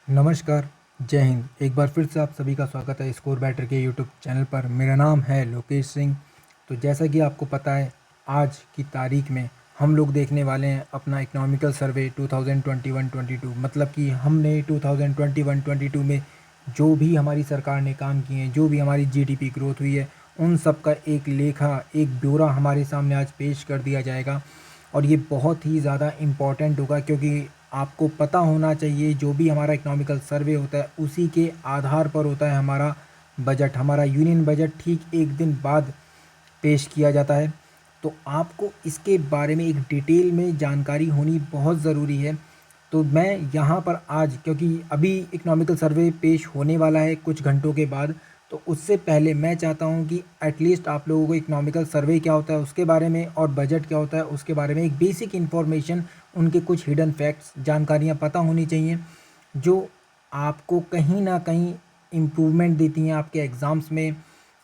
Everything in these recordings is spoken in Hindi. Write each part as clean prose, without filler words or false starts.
नमस्कार, जय हिंद। एक बार फिर से आप सभी का स्वागत है स्कोर बैटर के यूट्यूब चैनल पर। मेरा नाम है लोकेश सिंह। तो जैसा कि आपको पता है, आज की तारीख में हम लोग देखने वाले हैं अपना इकोनॉमिकल सर्वे 2021-22। मतलब कि हमने 2021-22 में जो भी हमारी सरकार ने काम किए हैं, जो भी हमारी जीडीपी ग्रोथ हुई है, उन सब का एक लेखा, एक ब्यौरा हमारे सामने आज पेश कर दिया जाएगा। और ये बहुत ही ज़्यादा इम्पॉर्टेंट होगा, क्योंकि आपको पता होना चाहिए जो भी हमारा इकोनॉमिकल सर्वे होता है उसी के आधार पर होता है हमारा बजट। हमारा यूनियन बजट ठीक एक दिन बाद पेश किया जाता है। तो आपको इसके बारे में एक डिटेल में जानकारी होनी बहुत ज़रूरी है। तो मैं यहाँ पर आज, क्योंकि अभी इकोनॉमिकल सर्वे पेश होने वाला है कुछ घंटों के बाद, तो उससे पहले मैं चाहता हूँ कि एटलीस्ट आप लोगों को इकोनॉमिकल सर्वे क्या होता है उसके बारे में और बजट क्या होता है उसके बारे में एक बेसिक इन्फॉर्मेशन, उनके कुछ हिडन फैक्ट्स, जानकारियाँ पता होनी चाहिए, जो आपको कहीं ना कहीं इम्प्रूवमेंट देती हैं आपके एग्ज़ाम्स में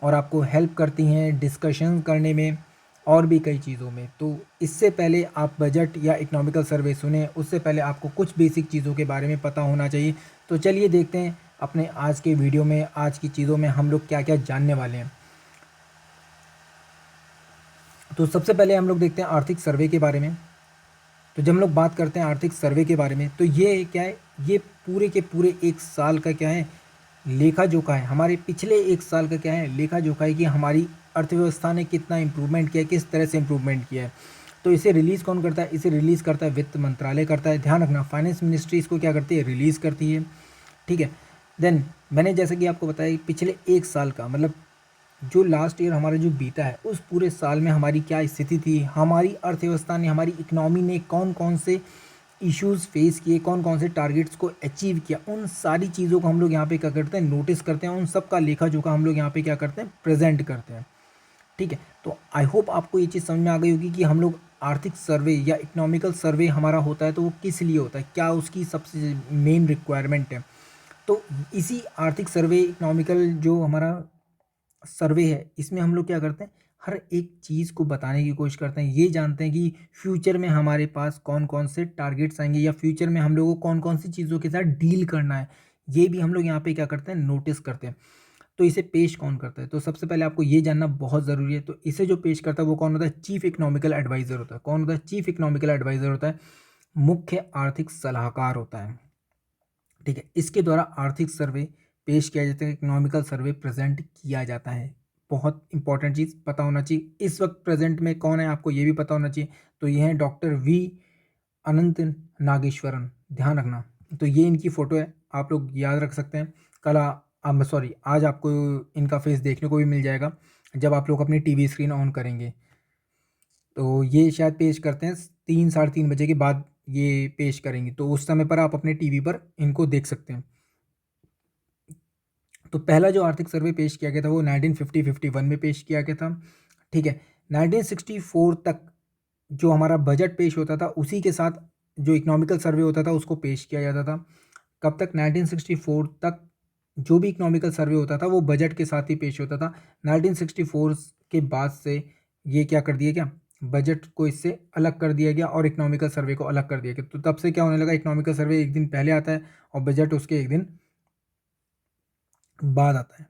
और आपको हेल्प करती हैं डिस्कशन करने में और भी कई चीज़ों में। तो इससे पहले आप बजट या इकोनॉमिकल सर्वे सुने, उससे पहले आपको कुछ बेसिक चीज़ों के बारे में पता होना चाहिए। तो चलिए देखते हैं अपने आज के वीडियो में, आज की चीज़ों में हम लोग क्या क्या जानने वाले हैं। तो सबसे पहले हम लोग देखते हैं आर्थिक सर्वे के बारे में। तो जब हम लोग बात करते हैं आर्थिक सर्वे के बारे में, तो ये क्या है, ये पूरे के पूरे एक साल का क्या है, लेखा जोखा है। हमारे पिछले एक साल का क्या है, लेखा जोखा है कि हमारी अर्थव्यवस्था ने कितना इम्प्रूवमेंट किया है, किस तरह से इम्प्रूवमेंट किया है। तो इसे रिलीज़ कौन करता है? इसे रिलीज़ करता है वित्त मंत्रालय करता है। ध्यान रखना, फाइनेंस मिनिस्ट्री इसको क्या करती है, रिलीज़ करती है। ठीक है। देन मैंने जैसा कि आपको बताया, पिछले एक साल का मतलब जो लास्ट ईयर हमारा जो बीता है, उस पूरे साल में हमारी क्या स्थिति थी, हमारी अर्थव्यवस्था ने, हमारी इकनॉमी ने कौन कौन से इश्यूज़ फेस किए, कौन कौन से टारगेट्स को अचीव किया, उन सारी चीज़ों को हम लोग यहाँ पे क्या करते हैं, नोटिस करते हैं। उन सब का लेखा जोखा हम लोग यहाँ पे क्या करते हैं, प्रेजेंट करते हैं। ठीक है। तो आई होप आपको ये चीज़ समझ में आ गई होगी कि हम लोग आर्थिक सर्वे या इकोनॉमिकल सर्वे हमारा होता है तो वो किस लिए होता है, क्या उसकी सबसे मेन रिक्वायरमेंट है। तो इसी आर्थिक सर्वे, इकोनॉमिकल जो हमारा सर्वे है, इसमें हम लोग क्या करते हैं, हर एक चीज़ को बताने की कोशिश करते हैं। ये जानते हैं कि फ्यूचर में हमारे पास कौन कौन से टारगेट्स आएंगे या फ्यूचर में हम लोगों को कौन कौन सी चीज़ों के साथ डील करना है, ये भी हम लोग यहाँ पे क्या करते हैं, नोटिस करते हैं। तो इसे पेश कौन करता है? तो सबसे पहले आपको ये जानना बहुत ज़रूरी है। तो इसे जो पेश करता है वो कौन होता है? चीफ इकोनॉमिकल एडवाइज़र होता है। कौन होता है? चीफ इकोनॉमिकल एडवाइज़र होता है, मुख्य आर्थिक सलाहकार होता है। ठीक है। इसके द्वारा आर्थिक सर्वे पेश किया जाता है, इकोनॉमिकल सर्वे प्रेजेंट किया जाता है। बहुत इंपॉर्टेंट चीज़ पता होना चाहिए। इस वक्त प्रेजेंट में कौन है, आपको ये भी पता होना चाहिए। तो ये हैं डॉक्टर वी अनंत नागेश्वरन। ध्यान रखना। तो ये इनकी फ़ोटो है, आप लोग याद रख सकते हैं। सॉरी, आज आपको इनका फेस देखने को भी मिल जाएगा जब आप लोग अपनी टीवी स्क्रीन ऑन करेंगे। तो ये शायद पेश करते हैं 3 साढ़े 3 बजे के बाद, ये पेश करेंगे, तो उस समय पर आप अपने टीवी पर इनको देख सकते हैं। तो पहला जो आर्थिक सर्वे पेश किया गया था वो 1950-51 में पेश किया गया था। ठीक है। 1964 तक जो हमारा बजट पेश होता था उसी के साथ जो इकोनॉमिकल सर्वे होता था उसको पेश किया जाता था। कब तक? 1964 तक जो भी इकोनॉमिकल सर्वे होता था वो बजट के साथ ही पेश होता था। 1964 के बाद से ये क्या कर दिया गया, बजट को इससे अलग कर दिया गया और इकोनॉमिकल सर्वे को अलग कर दिया गया। तो तब से क्या होने लगा, इकोनॉमिकल सर्वे एक दिन पहले आता है और बजट उसके एक दिन बाद आता है।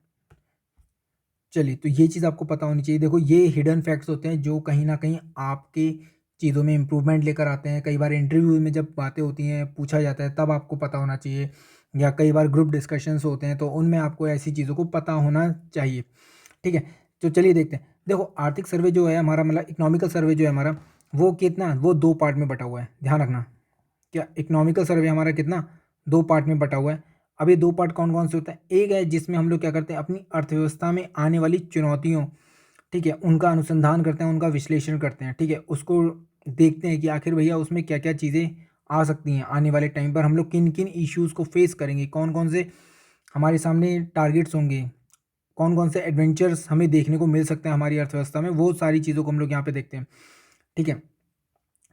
चलिए, तो ये चीज़ आपको पता होनी चाहिए। देखो, ये हिडन फैक्ट्स होते हैं जो कहीं न कहीं आपके चीज़ों में इम्प्रूवमेंट लेकर आते हैं। कई बार इंटरव्यू में जब बातें होती हैं, पूछा जाता है, तब आपको पता होना चाहिए, या कई बार ग्रुप डिस्कशंस होते हैं तो उनमें आपको ऐसी चीज़ों को पता होना चाहिए। ठीक है। तो चलिए देखते हैं। देखो, आर्थिक सर्वे जो है हमारा, मतलब इकोनॉमिकल सर्वे जो है हमारा, वो कितना, वो 2 पार्ट में बँटा हुआ है। ध्यान रखना। क्या इकोनॉमिकल सर्वे हमारा कितना, 2 पार्ट में बँटा हुआ है। अब ये 2 पार्ट कौन-कौन से होते हैं? एक है जिसमें हम लोग क्या करते हैं, अपनी अर्थव्यवस्था में आने वाली चुनौतियों, ठीक है, उनका अनुसंधान करते हैं, उनका विश्लेषण करते हैं। ठीक है, उसको देखते हैं कि आखिर भैया उसमें क्या-क्या चीज़ें आ सकती हैं, आने वाले टाइम पर हम लोग किन-किन इश्यूज़ को फेस करेंगे, कौन-कौन से हमारे सामने टारगेट्स होंगे, कौन-कौन से एडवेंचर्स हमें देखने को मिल सकते हैं हमारी अर्थव्यवस्था में, वो सारी चीज़ों को हम लोग यहाँ पे देखते हैं। ठीक है।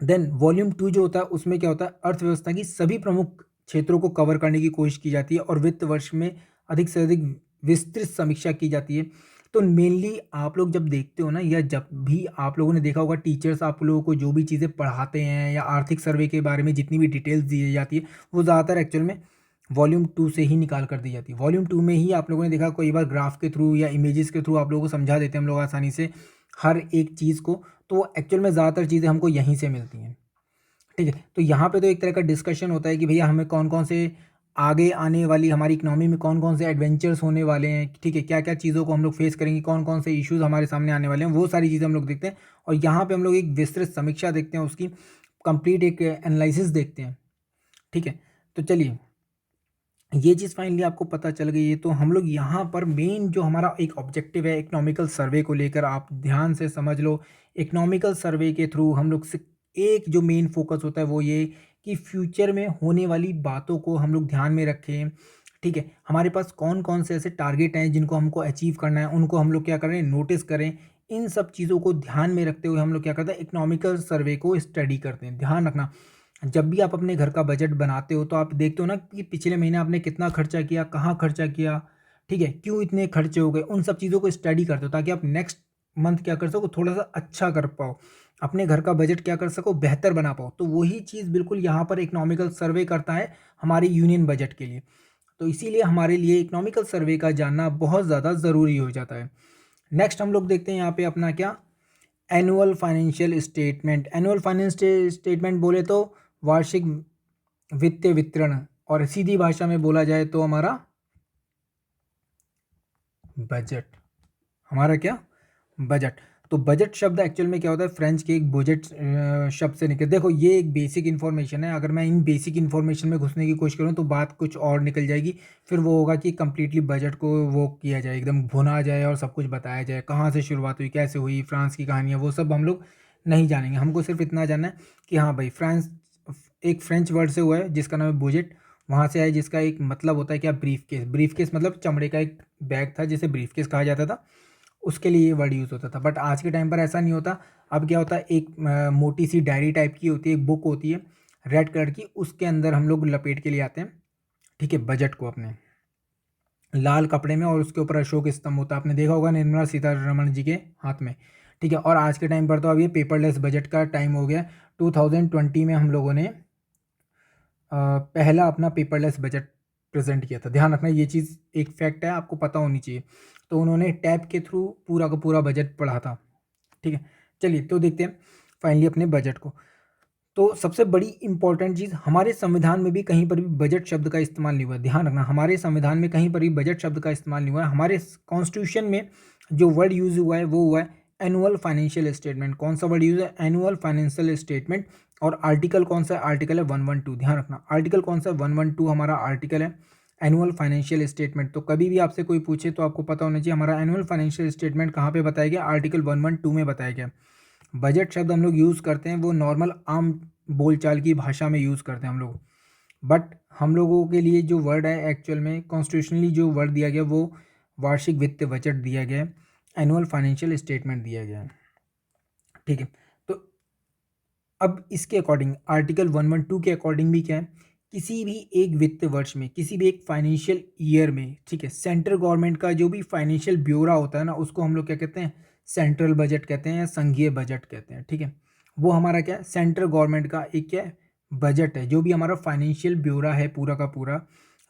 देन वॉल्यूम 2 जो होता है उसमें क्या होता है, अर्थव्यवस्था की सभी प्रमुख क्षेत्रों को कवर करने की कोशिश की जाती है और वित्त वर्ष में अधिक से अधिक विस्तृत समीक्षा की जाती है। तो मेनली आप लोग जब देखते हो ना, या जब भी आप लोगों ने देखा होगा, टीचर्स आप लोगों को जो भी चीज़ें पढ़ाते हैं या आर्थिक सर्वे के बारे में जितनी भी डिटेल्स दी जाती है, वो ज़्यादातर एक्चुअल में वॉल्यूम 2 से ही निकाल कर दी जाती है। वॉल्यूम 2 में ही आप लोगों ने देखा कई बार ग्राफ के थ्रू या इमेजेस के थ्रू आप लोगों को समझा देते हैं हम लोग आसानी से हर एक चीज़ को, तो एक्चुअल में ज़्यादातर चीज़ें हमको यहीं से मिलती हैं। ठीक है, तो यहाँ पे तो एक तरह का डिस्कशन होता है कि भैया हमें कौन कौन से आगे आने वाली हमारी इकोनॉमी में कौन कौन से एडवेंचर्स होने वाले हैं, ठीक है, क्या क्या चीज़ों को हम लोग फेस करेंगे, कौन कौन से इश्यूज़ हमारे सामने आने वाले हैं, वो सारी चीज़ें हम लोग देखते हैं। और यहाँ पे हम लोग एक विस्तृत समीक्षा देखते हैं, उसकी कंप्लीट एक एनालिसिस देखते हैं। ठीक है, तो चलिए ये चीज़ फाइनली आपको पता चल गई है, तो हम लोग यहाँ पर मेन जो हमारा एक ऑब्जेक्टिव है इकोनॉमिकल सर्वे को लेकर, आप ध्यान से समझ लो। इकोनॉमिकल सर्वे के थ्रू हम लोग से एक जो मेन फोकस होता है वो ये कि फ्यूचर में होने वाली बातों को हम लोग ध्यान में रखें। ठीक है, हमारे पास कौन कौन से ऐसे टारगेट हैं जिनको हमको अचीव करना है, उनको हम लोग क्या करें, नोटिस करें। इन सब चीज़ों को ध्यान में रखते हुए हम लोग क्या करते हैं, इकोनॉमिकल सर्वे को स्टडी करते हैं। ध्यान रखना, जब भी आप अपने घर का बजट बनाते हो तो आप देखते हो ना कि पिछले महीने आपने कितना खर्चा किया, कहाँ खर्चा किया, ठीक है, क्यों इतने खर्चे हो गए, उन सब चीज़ों को स्टडी करते हो ताकि आप नेक्स्ट मंथ क्या कर सको, थोड़ा सा अच्छा कर पाओ, अपने घर का बजट क्या कर सको, बेहतर बना पाओ। तो वही चीज़ बिल्कुल यहाँ पर इकोनॉमिकल सर्वे करता है हमारे यूनियन बजट के लिए। तो इसीलिए हमारे लिए इकोनॉमिकल सर्वे का जानना बहुत ज़्यादा ज़रूरी हो जाता है। नेक्स्ट हम लोग देखते हैं यहाँ पे अपना क्या, annual financial statement. Annual financial statement बोले तो वार्षिक वित्तीय वितरण, और सीधी भाषा में बोला जाए तो हमारा बजट। हमारा क्या, बजट। तो बजट शब्द एक्चुअल में क्या होता है, फ्रेंच के एक बजट शब्द से निकल। देखो ये एक बेसिक इन्फॉर्मेशन है, अगर मैं इन बेसिक इन्फॉर्मेशन में घुसने की कोशिश करूँ तो बात कुछ और निकल जाएगी। फिर वो होगा कि कंप्लीटली बजट को वो किया जाए, एकदम भुना जाए और सब कुछ बताया जाए, कहाँ से शुरुआत हुई, कैसे हुई, फ्रांस की कहानियाँ, वो सब हम लोग नहीं जानेंगे। हमको सिर्फ इतना जानना है कि हाँ भाई, फ्रांस एक फ्रेंच वर्ड से हुआ है जिसका नाम है बजट, वहाँ से आया, जिसका एक मतलब होता है क्या, ब्रीफ केस। ब्रीफ केस मतलब चमड़े का एक बैग था जिसे ब्रीफ केस कहा जाता था, उसके लिए ये वर्ड यूज़ होता था। बट आज के टाइम पर ऐसा नहीं होता। अब क्या होता है, एक मोटी सी डायरी टाइप की होती है, एक बुक होती है रेड कलर की, उसके अंदर हम लोग लपेट के लिए आते हैं, ठीक है, बजट को अपने लाल कपड़े में, और उसके ऊपर अशोक स्तंभ होता है। आपने देखा होगा निर्मला सीतारमण जी के हाथ में, ठीक है। और आज के टाइम पर तो अब ये पेपरलेस बजट का टाइम हो गया। 2020 में हम लोगों ने पहला अपना पेपरलेस बजट प्रेजेंट किया था। ध्यान रखना, ये चीज़ एक फैक्ट है, आपको पता होनी चाहिए। तो उन्होंने टैब के थ्रू पूरा का पूरा बजट पढ़ा था, ठीक है। चलिए तो देखते हैं फाइनली अपने बजट को। तो सबसे बड़ी इंपॉर्टेंट चीज़, हमारे संविधान में भी कहीं पर भी बजट शब्द का इस्तेमाल नहीं हुआ है। ध्यान रखना, हमारे संविधान में कहीं पर भी बजट शब्द का इस्तेमाल नहीं हुआ है। हमारे कॉन्स्टिट्यूशन में जो वर्ड यूज़ हुआ है वो हुआ है एनुअल फाइनेंशियल स्टेटमेंट। कौन सा वर्ड यूज़ है, एनुअल फाइनेंशियल स्टेटमेंट। और आर्टिकल कौन सा है, आर्टिकल है 112। ध्यान रखना, आर्टिकल कौन सा है, 112 हमारा आर्टिकल है एनुअल फाइनेंशियल स्टेटमेंट। तो कभी भी आपसे कोई पूछे तो आपको पता होना चाहिए हमारा एनुअल फाइनेंशियल स्टेटमेंट कहाँ पे बताया गया, आर्टिकल 112 में बताया गया। बजट शब्द हम लोग यूज़ करते हैं वो नॉर्मल आम बोलचाल की भाषा में यूज़ करते हैं हम लोग, बट हम लोगों के लिए जो वर्ड है एक्चुअल में कॉन्स्टिट्यूशनली जो वर्ड दिया गया वो वार्षिक वित्तीय बजट दिया गया है, एनुअल फाइनेंशियल स्टेटमेंट दिया गया है, ठीक है। तो अब इसके अकॉर्डिंग आर्टिकल 112 के अकॉर्डिंग भी क्या है, किसी भी एक वित्त वर्ष में, किसी भी एक फाइनेंशियल ईयर में, ठीक है, सेंट्रल गवर्नमेंट का जो भी फाइनेंशियल ब्योरा होता है ना, उसको हम लोग क्या कहते हैं, सेंट्रल बजट कहते हैं या संघीय बजट कहते हैं, ठीक है। वो हमारा क्या है, सेंट्रल गवर्नमेंट का एक क्या है, बजट है। जो भी हमारा फाइनेंशियल ब्योरा है, पूरा का पूरा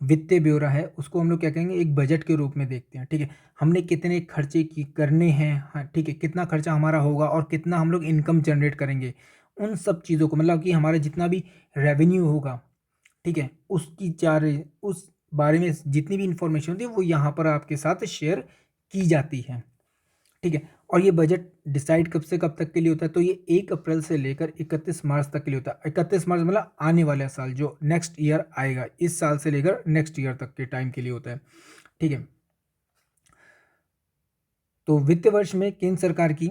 वित्तीय ब्योरा है, उसको हम लोग क्या कहेंगे, एक बजट के रूप में देखते हैं, ठीक है। हमने कितने खर्चे की करने हैं, हाँ ठीक है, कितना खर्चा हमारा होगा और कितना हम लोग इनकम जनरेट करेंगे, उन सब चीज़ों को, मतलब कि हमारा जितना भी रेवेन्यू होगा, ठीक है, उसकी चार उस बारे में जितनी भी इंफॉर्मेशन होती है वो यहाँ पर आपके साथ शेयर की जाती है, ठीक है। और ये बजट डिसाइड कब से कब तक के लिए होता है, तो ये 1 अप्रैल से लेकर 31 मार्च तक के लिए होता है। 31 मार्च मतलब आने वाला साल, जो नेक्स्ट ईयर आएगा, इस साल से लेकर नेक्स्ट ईयर तक के टाइम के लिए होता है, ठीक है। तो वित्त वर्ष में केंद्र सरकार की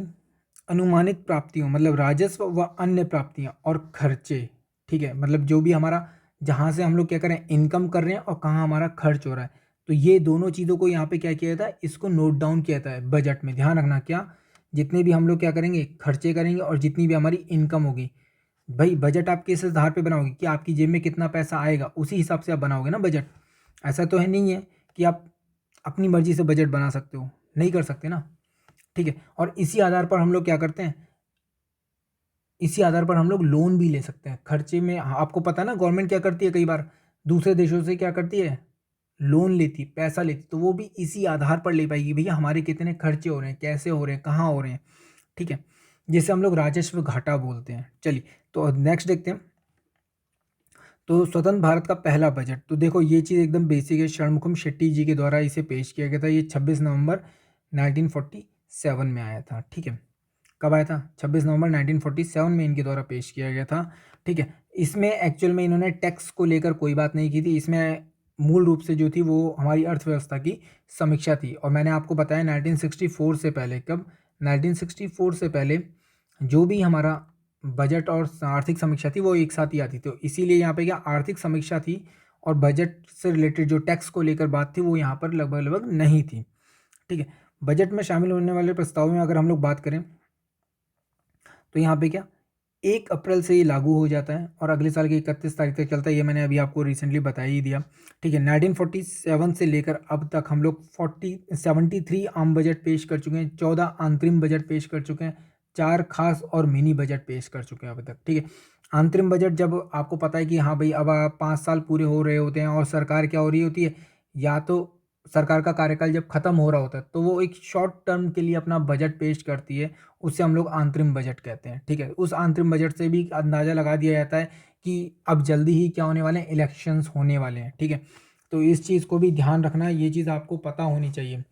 अनुमानित प्राप्तियों, मतलब राजस्व व अन्य प्राप्तियां और खर्चे, ठीक है, मतलब जो भी हमारा, जहाँ से हम लोग क्या करें, इनकम कर रहे हैं और कहाँ हमारा खर्च हो रहा है, तो ये दोनों चीज़ों को यहाँ पे क्या किया जाता है, इसको नोट डाउन किया जाता है बजट में। ध्यान रखना, क्या, जितने भी हम लोग क्या करेंगे, खर्चे करेंगे और जितनी भी हमारी इनकम होगी, भाई बजट आप किस आधार पे बनाओगे कि आपकी जेब में कितना पैसा आएगा, उसी हिसाब से आप बनाओगे ना बजट। ऐसा तो है नहीं है कि आप अपनी मर्जी से बजट बना सकते हो, नहीं कर सकते ना, ठीक है। और इसी आधार पर हम लोग क्या करते हैं, इसी आधार पर हम लोग लोन भी ले सकते हैं खर्चे में। आपको पता है ना, गवर्नमेंट क्या करती है कई बार, दूसरे देशों से क्या करती है, लोन लेती, पैसा लेती, तो वो भी इसी आधार पर ले पाएगी भैया हमारे कितने खर्चे हो रहे हैं, कैसे हो रहे हैं, कहाँ हो रहे हैं, ठीक है, जिसे हम लोग राजस्व घाटा बोलते हैं। चलिए तो नेक्स्ट देखते हैं। तो स्वतंत्र भारत का पहला बजट, तो देखो ये चीज़ एकदम बेसिक है, षणमुखम शेट्टी जी के द्वारा इसे पेश किया गया था। ये 26 नवंबर 1947 में आया था, ठीक है। कब आया था? 26 नवंबर 1947 में इनके द्वारा पेश किया गया था, ठीक है। इसमें एक्चुअल में इन्होंने टैक्स को लेकर कोई बात नहीं की थी, इसमें मूल रूप से जो थी वो हमारी अर्थव्यवस्था की समीक्षा थी। और मैंने आपको बताया 1964 से पहले, कब? 1964 से पहले जो भी हमारा बजट और आर्थिक समीक्षा थी वो एक साथ ही आती थी, तो इसीलिए यहाँ पे क्या आर्थिक समीक्षा थी और बजट से रिलेटेड जो टैक्स को लेकर बात थी वो यहाँ पर लगभग लगभग नहीं थी, ठीक है। बजट में शामिल होने वाले प्रस्तावों में अगर हम लोग बात करें तो यहाँ पे क्या 1 अप्रैल से ये लागू हो जाता है और अगले साल की 31 तारीख तक चलता है, ये मैंने अभी आपको रिसेंटली बता ही दिया, ठीक है। 1947 से लेकर अब तक हम लोग 73 आम बजट पेश कर चुके हैं, 14 अंतरिम बजट पेश कर चुके हैं, 4 खास और मिनी बजट पेश कर चुके हैं अब तक, ठीक है। अंतरिम बजट जब आपको पता है कि हाँ भाई अब 5 साल पूरे हो रहे होते हैं और सरकार क्या हो रही होती है, या तो सरकार का कार्यकाल जब खत्म हो रहा होता है तो वो एक शॉर्ट टर्म के लिए अपना बजट पेश करती है, उससे हम लोग अंतरिम बजट कहते हैं, ठीक है। उस अंतरिम बजट से भी अंदाज़ा लगा दिया जाता है कि अब जल्दी ही क्या होने वाले हैं, इलेक्शंस होने वाले हैं, ठीक है। तो इस चीज़ को भी ध्यान रखना, ये चीज़ आपको पता होनी चाहिए।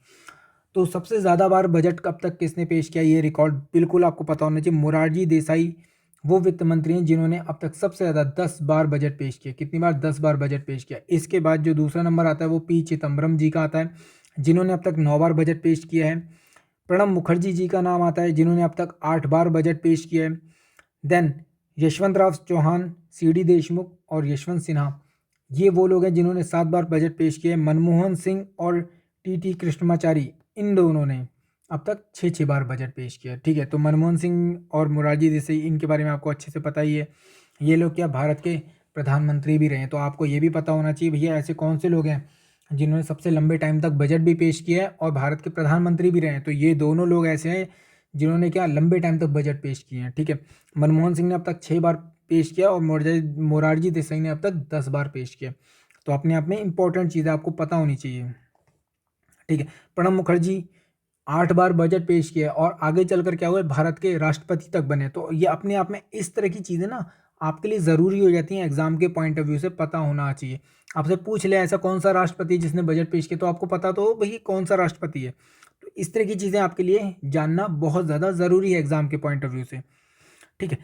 तो सबसे ज़्यादा बार बजट कब तक किसने पेश किया, ये रिकॉर्ड बिल्कुल आपको पता होना चाहिए। मोरारजी देसाई वो वित्त मंत्री हैं जिन्होंने अब तक सबसे ज़्यादा 10 बार बजट पेश किया। कितनी बार? 10 बार बजट पेश किया। इसके बाद जो दूसरा नंबर आता है वो पी चिदम्बरम जी का आता है, जिन्होंने अब तक 9 बार बजट पेश किया है। प्रणब मुखर्जी जी का नाम आता है जिन्होंने अब तक 8 बार बजट पेश किया है। Then Yashwantrao Chavan, C D Deshmukh और यशवंत सिन्हा, ये वो लोग हैं जिन्होंने 7 बार बजट पेश किए। मनमोहन सिंह और टी टी कृष्णमाचारी, इन दोनों ने अब तक 6 बार बजट पेश किया, ठीक है। तो मनमोहन सिंह और मोरारजी देसाई, इनके बारे में आपको अच्छे से पता ही है। ये लोग क्या भारत के प्रधानमंत्री भी रहे हैं, तो आपको ये भी पता होना चाहिए भैया ऐसे कौन से लोग हैं जिन्होंने सबसे लंबे टाइम तक बजट भी पेश किया है और भारत के प्रधानमंत्री भी रहे हैं। तो ये दोनों लोग ऐसे हैं जिन्होंने क्या लंबे टाइम तक बजट पेश किए हैं, ठीक है। मनमोहन सिंह ने अब तक 6 बार पेश किया और मोरारजी देसाई ने अब तक 10 बार पेश किया। तो अपने आप में इंपॉर्टेंट चीज़ें आपको पता होनी चाहिए, ठीक है। प्रणब मुखर्जी 8 बार बजट पेश किया और आगे चलकर क्या हुआ, भारत के राष्ट्रपति तक बने। तो ये अपने आप में इस तरह की चीज़ें ना आपके लिए ज़रूरी हो जाती हैं, एग्जाम के पॉइंट ऑफ व्यू से पता होना चाहिए। आपसे पूछ ले ऐसा कौन सा राष्ट्रपति है जिसने बजट पेश किया, तो आपको पता तो हो भाई कौन सा राष्ट्रपति है। तो इस तरह की चीज़ें आपके लिए जानना बहुत ज़्यादा ज़रूरी है एग्जाम के पॉइंट ऑफ व्यू से, ठीक है।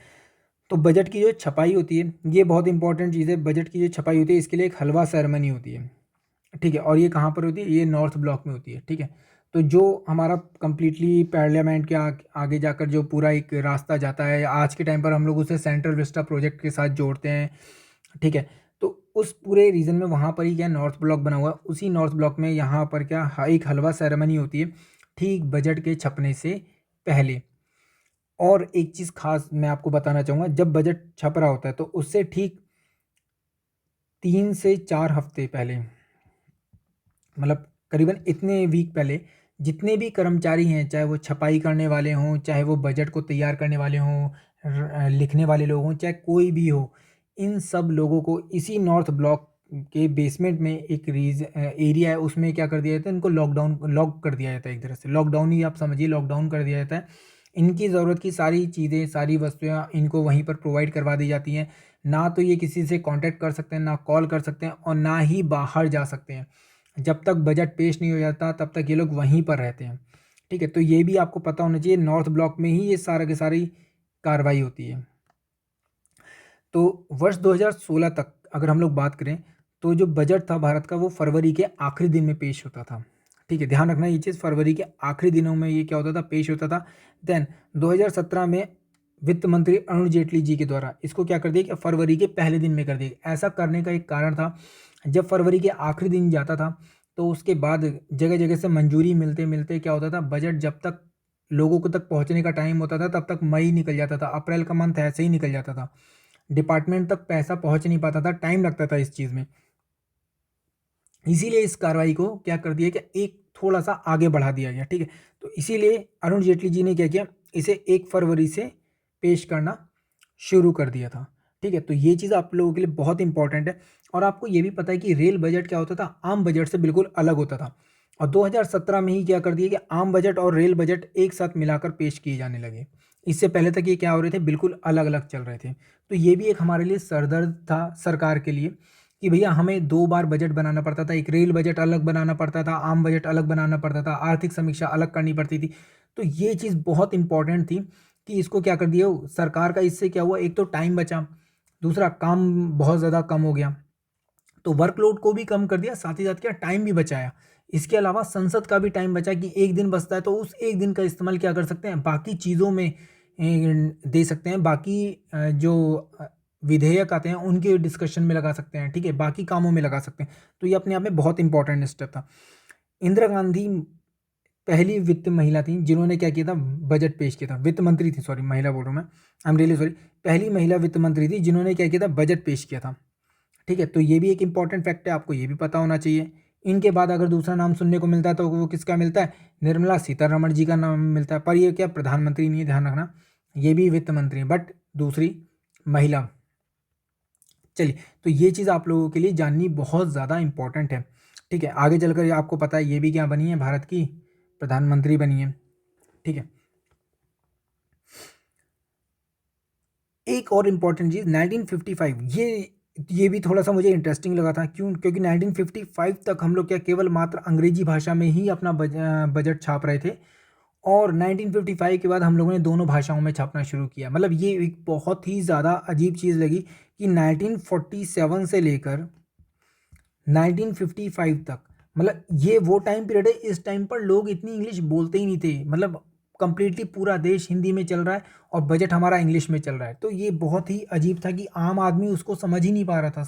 तो बजट की जो छपाई होती है ये बहुत इंपॉर्टेंट चीज़ है। बजट की जो छपाई होती है इसके लिए एक हलवा सेरेमनी होती है, ठीक है। और ये कहाँ पर होती है? ये नॉर्थ ब्लॉक में होती है, ठीक है। तो जो हमारा कंप्लीटली पार्लियामेंट के आगे जाकर जो पूरा एक रास्ता जाता है, आज के टाइम पर हम लोग उसे सेंट्रल विस्टा प्रोजेक्ट के साथ जोड़ते हैं, ठीक है। तो उस पूरे रीजन में वहाँ पर ही क्या नॉर्थ ब्लॉक बना हुआ है, उसी नॉर्थ ब्लॉक में यहाँ पर क्या एक हलवा सेरेमनी होती है ठीक बजट के छपने से पहले। और एक चीज़ खास मैं आपको बताना चाहूँगा, जब बजट छप रहा होता है तो उससे ठीक 3 से 4 हफ्ते पहले, मतलब करीबन इतने वीक पहले, जितने भी कर्मचारी हैं, चाहे वो छपाई करने वाले हों, चाहे वो बजट को तैयार करने वाले हों, लिखने वाले लोग हों, चाहे कोई भी हो, इन सब लोगों को इसी नॉर्थ ब्लॉक के बेसमेंट में एक एरिया है, उसमें क्या कर दिया जाता है, इनको लॉक कर दिया जाता है। एक तरह से लॉकडाउन ही आप समझिए, लॉकडाउन कर दिया जाता है। इनकी ज़रूरत की सारी चीज़ें, सारी वस्तुएं इनको वहीं पर प्रोवाइड करवा दी जाती हैं। ना तो ये किसी से कांटेक्ट कर सकते हैं, ना कॉल कर सकते हैं और ना ही बाहर जा सकते हैं। जब तक बजट पेश नहीं हो जाता तब तक ये लोग वहीं पर रहते हैं, ठीक है। तो ये भी आपको पता होना चाहिए, नॉर्थ ब्लॉक में ही ये सारा की सारी कार्रवाई होती है। तो वर्ष 2016 तक अगर हम लोग बात करें तो जो बजट था भारत का वो फरवरी के आखिरी दिन में पेश होता था, ठीक है। ध्यान रखना ये चीज़, फरवरी के आखिरी दिनों में ये क्या होता था, पेश होता था। देन 2017 में वित्त मंत्री अरुण जेटली जी के द्वारा इसको क्या कर दिया कि फरवरी के पहले दिन में कर दिया। ऐसा करने का एक कारण था, जब फरवरी के आखिरी दिन जाता था तो उसके बाद जगह जगह से मंजूरी मिलते मिलते क्या होता था, बजट जब तक लोगों को तक पहुंचने का टाइम होता था तब तक मई निकल जाता था, अप्रैल का मंथ ऐसे ही निकल जाता था, डिपार्टमेंट तक पैसा पहुंच नहीं पाता था, टाइम लगता था इस चीज़ में। इसीलिए इस कार्रवाई को क्या कर दिया कि एक थोड़ा सा आगे बढ़ा दिया गया, ठीक है। तो इसीलिए अरुण जेटली जी ने क्या किया, इसे 1 फरवरी से पेश करना शुरू कर दिया था, ठीक है, तो ये चीज़ आप लोगों के लिए बहुत इंपॉर्टेंट है। और आपको ये भी पता है कि रेल बजट क्या होता था, आम बजट से बिल्कुल अलग होता था। और 2017 में ही क्या कर दिया कि आम बजट और रेल बजट एक साथ मिलाकर पेश किए जाने लगे। इससे पहले तक ये क्या हो रहे थे, बिल्कुल अलग अलग चल रहे थे। तो ये भी एक हमारे लिए सरदर्द था सरकार के लिए कि भैया हमें 2 बार बजट बनाना पड़ता था, एक रेल बजट अलग बनाना पड़ता था, आम बजट अलग बनाना पड़ता था, आर्थिक समीक्षा अलग करनी पड़ती थी। तो ये चीज़ बहुत इंपॉर्टेंट थी कि इसको क्या कर दिया सरकार का। इससे क्या हुआ, एक तो टाइम बचा, दूसरा काम बहुत ज़्यादा कम हो गया, तो वर्कलोड को भी कम कर दिया, साथ ही साथ क्या टाइम भी बचाया। इसके अलावा संसद का भी टाइम बचा कि एक दिन बचता है तो उस एक दिन का इस्तेमाल क्या कर सकते हैं, बाकी चीज़ों में दे सकते हैं, बाकी जो विधेयक आते हैं उनके डिस्कशन में लगा सकते हैं, ठीक है, बाकी कामों में लगा सकते हैं। तो ये अपने आप में बहुत इंपॉर्टेंट स्टेप था। इंदिरा गांधी पहली वित्त महिला थी जिन्होंने क्या किया था, बजट पेश किया था। वित्त मंत्री थी, सॉरी महिला बोल रहा हूँ मैं, आई एम रियली सॉरी। पहली महिला वित्त मंत्री थी जिन्होंने क्या किया था, बजट पेश किया था। ठीक है, तो ये भी एक इंपॉर्टेंट फैक्ट है, आपको ये भी पता होना चाहिए। इनके बाद अगर दूसरा नाम सुनने को मिलता है तो वो किसका मिलता है, निर्मला सीतारमण जी का नाम मिलता है। पर ये क्या प्रधानमंत्री नहीं है, ध्यान रखना, ये भी वित्त मंत्री है बट दूसरी महिला। चलिए, तो ये चीज़ आप लोगों के लिए जाननी बहुत ज़्यादा इंपॉर्टेंट है। ठीक है, आगे चलकर आपको पता है ये भी क्या बनी है, भारत की प्रधानमंत्री बनी है। ठीक है, एक और इम्पॉर्टेंट चीज़ 1955, ये भी थोड़ा सा मुझे इंटरेस्टिंग लगा था। क्यों, क्योंकि 1955 तक हम लोग क्या केवल मात्र अंग्रेजी भाषा में ही अपना बजट छाप रहे थे, और 1955 के बाद हम लोगों ने दोनों भाषाओं में छापना शुरू किया। मतलब ये एक बहुत ही ज़्यादा अजीब चीज़ लगी कि 1947 से लेकर 1955 तक, मतलब ये वो टाइम पीरियड है, इस टाइम पर लोग इतनी इंग्लिश बोलते ही नहीं थे। मतलब कंप्लीटली पूरा देश हिंदी में चल रहा है और बजट हमारा इंग्लिश में चल रहा है। तो ये बहुत ही अजीब था कि आम आदमी उसको समझ ही नहीं पा रहा था।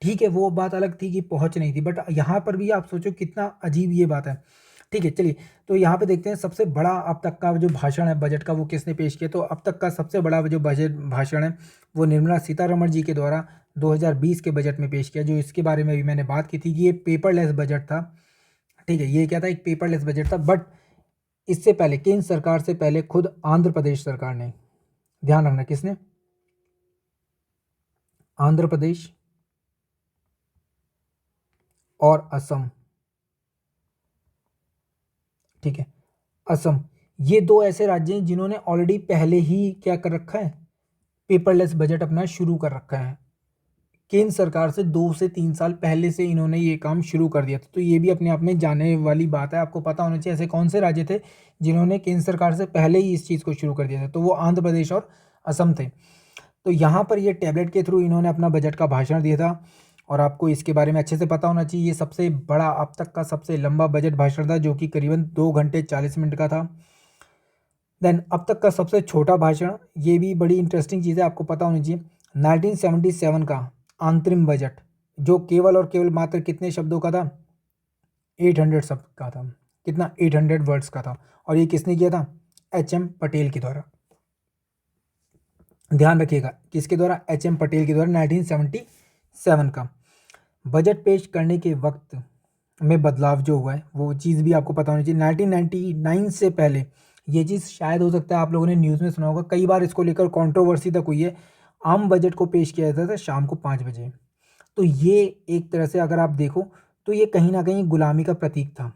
ठीक है, वो बात अलग थी कि पहुंच नहीं थी, बट यहाँ पर भी आप सोचो कितना अजीब ये बात है। ठीक है, चलिए, तो यहाँ पे देखते हैं सबसे बड़ा अब तक का जो भाषण है बजट का वो किसने पेश किया। तो अब तक का सबसे बड़ा जो बजट भाषण है वो निर्मला सीतारमण जी के द्वारा 2020 के बजट में पेश किया। जो इसके बारे में भी मैंने बात की थी कि ये पेपरलेस बजट था। ठीक है, ये क्या था, एक पेपरलेस बजट था। बट इससे पहले केंद्र सरकार से पहले खुद आंध्र प्रदेश सरकार ने, ध्यान रखना किसने, आंध्र प्रदेश और असम, ठीक है, असम, ये दो ऐसे राज्य हैं जिन्होंने ऑलरेडी पहले ही क्या कर रखा है, पेपरलेस बजट अपना शुरू कर रखा है। केंद्र सरकार से 2 से 3 साल पहले से इन्होंने ये काम शुरू कर दिया था। तो ये भी अपने आप में जानने वाली बात है, आपको पता होना चाहिए ऐसे कौन से राज्य थे जिन्होंने केंद्र सरकार से पहले ही इस चीज़ को शुरू कर दिया था। तो वो आंध्र प्रदेश और असम थे। तो यहाँ पर ये टैबलेट के थ्रू इन्होंने अपना बजट का भाषण दिया था, और आपको इसके बारे में अच्छे से पता होना चाहिए। ये सबसे बड़ा अब तक का सबसे लंबा बजट भाषण था, जो कि करीबन 2 घंटे 40 मिनट का था। देन अब तक का सबसे छोटा भाषण, ये भी बड़ी इंटरेस्टिंग चीज़ है, आपको पता होनी चाहिए, 1977 का अंतरिम बजट, जो केवल और केवल मात्र कितने शब्दों का था, 800 शब्द का था। कितना, 800 वर्ड्स का था। और ये किसने किया था, एच.एम. पटेल के द्वारा। ध्यान रखिएगा, किसके द्वारा, एच.एम. पटेल के द्वारा 1977 का। बजट पेश करने के वक्त में बदलाव जो हुआ है वो चीज़ भी आपको पता होनी चाहिए। 1999 से पहले ये चीज़ शायद हो सकता है आप लोगों ने न्यूज़ में सुना होगा, कई बार इसको लेकर कंट्रोवर्सी तक हुई है। आम बजट को पेश किया जाता था शाम को 5 बजे। तो ये एक तरह से अगर आप देखो तो ये कहीं ना कहीं गुलामी का प्रतीक था।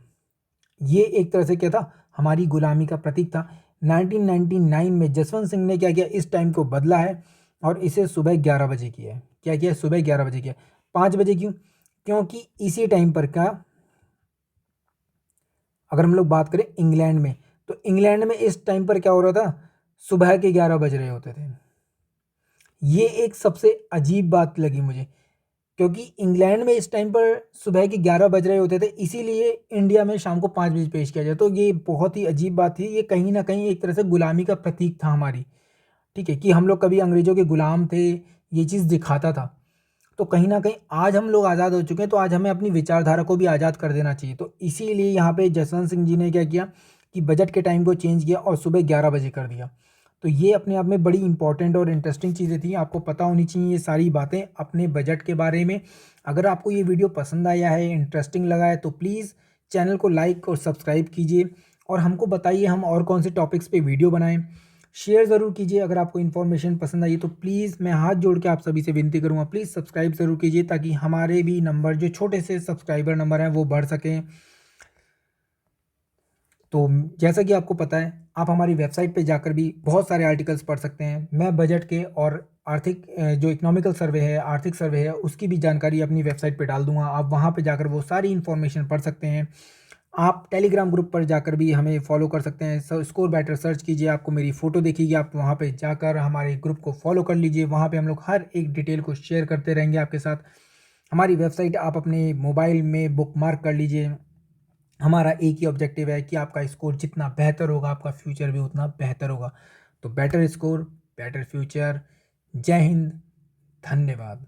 ये एक तरह से क्या था, हमारी गुलामी का प्रतीक था। 1999 में जसवंत सिंह ने क्या किया, इस टाइम को बदला है और इसे सुबह 11 बजे किया है। क्या किया, सुबह 11 बजे किया। 5 बजे क्यों, क्योंकि इसी टाइम पर क्या, अगर हम लोग बात करें इंग्लैंड में, तो इंग्लैंड में इस टाइम पर क्या हो रहा था, सुबह के 11 बज रहे होते थे। ये एक सबसे अजीब बात लगी मुझे, क्योंकि इंग्लैंड में इस टाइम पर सुबह के 11 बज रहे होते थे, इसीलिए इंडिया में शाम को 5 बजे पेश किया जाए। तो ये बहुत ही अजीब बात थी। ये कहीं ना कहीं एक तरह से गुलामी का प्रतीक था हमारी। ठीक है, कि हम लोग कभी अंग्रेजों के गुलाम थे, ये चीज़ दिखाता था। तो कहीं ना कहीं आज हम लोग आज़ाद हो चुके हैं, तो आज हमें अपनी विचारधारा को भी आज़ाद कर देना चाहिए। तो इसीलिए यहाँ पे जसवंत सिंह जी ने क्या किया कि बजट के टाइम को चेंज किया और सुबह 11 बजे कर दिया। तो ये अपने आप में बड़ी इंपॉर्टेंट और इंटरेस्टिंग चीज़ें थी, आपको पता होनी चाहिए ये सारी बातें अपने बजट के बारे में। अगर आपको ये वीडियो पसंद आया है, इंटरेस्टिंग लगा है, तो प्लीज़ चैनल को लाइक और सब्सक्राइब कीजिए और हमको बताइए हम और कौन से टॉपिक्स पे वीडियो बनाएं। शेयर ज़रूर कीजिए। अगर आपको इन्फॉर्मेशन पसंद आई तो प्लीज़ मैं हाथ जोड़ के आप सभी से विनती करूँगा, प्लीज़ सब्सक्राइब ज़रूर कीजिए ताकि हमारे भी नंबर, जो छोटे से सब्सक्राइबर नंबर हैं, वो बढ़ सकें। तो जैसा कि आपको पता है, आप हमारी वेबसाइट पे जाकर भी बहुत सारे आर्टिकल्स पढ़ सकते हैं। मैं बजट के और आर्थिक जो इकोनॉमिकल सर्वे है, आर्थिक सर्वे है, उसकी भी जानकारी अपनी वेबसाइट पे डाल दूँगा। आप वहाँ पे जाकर वो सारी इन्फॉर्मेशन पढ़ सकते हैं। आप टेलीग्राम ग्रुप पर जाकर भी हमें फॉलो कर सकते हैं। स्कोर बैटर सर्च कीजिए, आपको मेरी फ़ोटो दिखेगी, आप वहाँ पे जाकर हमारे ग्रुप को फॉलो कर लीजिए। वहाँ पे हम लोग हर एक डिटेल को शेयर करते रहेंगे आपके साथ। हमारी वेबसाइट आप अपने मोबाइल में बुकमार्क कर लीजिए। हमारा एक ही ऑब्जेक्टिव है कि आपका स्कोर जितना बेहतर होगा, आपका फ्यूचर भी उतना बेहतर होगा। तो बेटर स्कोर, बेटर फ्यूचर। जय हिंद, धन्यवाद।